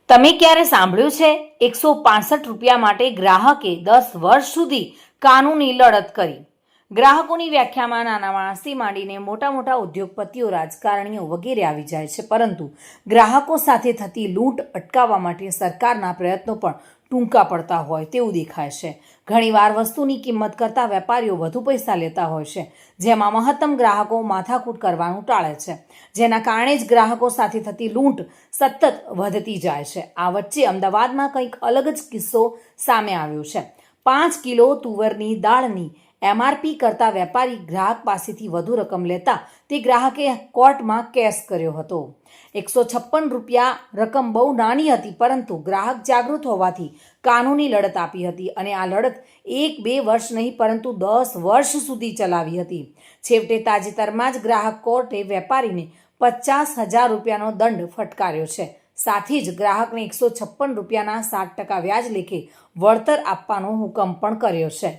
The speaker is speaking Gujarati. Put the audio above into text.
તમે ક્યારે સાંભળ્યું છે 165 રૂપિયા માટે ગ્રાહકે 10 વર્ષ સુધી કાનૂની લડત કરી? ગ્રાહકોની વ્યાખ્યામાં નાના માણસથી માંડીને મોટા મોટા ઉદ્યોગપતિઓ, રાજકારણીઓ વગેરે આવી જાય છે, પરંતુ ગ્રાહકો સાથે થતી લૂંટ અટકાવવા માટે સરકારના પ્રયત્નો પણ ટૂંકા પડતા હોય તેવું દેખાય છે. ઘણીવાર વસ્તુની કિંમત કરતાં વેપારીઓ વધુ પૈસા લેતા હોય છે, જેમાં મહત્તમ ગ્રાહકો માથાકૂટ કરવાનું ટાળે છે, જેના કારણે જ ગ્રાહકો સાથે થતી લૂંટ સતત વધતી જાય છે. આ વચ્ચે અમદાવાદમાં કંઈક અલગ જ કિસ્સો સામે આવ્યો છે. 5 કિલો તુવરની દાળની MRP કરતાં વેપારી ગ્રાહક પાસેથી વધુ રકમ લેતા તે ગ્રાહકે કોર્ટમાં કેસ કર્યો હતો. 156 રૂપિયા રકમ બહુ નાની હતી, પરંતુ ગ્રાહક જાગૃત હોવાથી કાનૂની લડત આપી હતી અને આ લડત 1-2 વર્ષ નહીં પરંતુ 10 વર્ષ સુધી ચલાવી હતી. છેવટે તાજેતરમાં જ ગ્રાહક કોર્ટે વેપારીને 50,000 રૂપિયાનો દંડ ફટકાર્યો છે. સાથે જ ગ્રાહકને 156 રૂપિયાના 7% વ્યાજ લેખે વળતર આપવાનો હુકમ પણ કર્યો છે.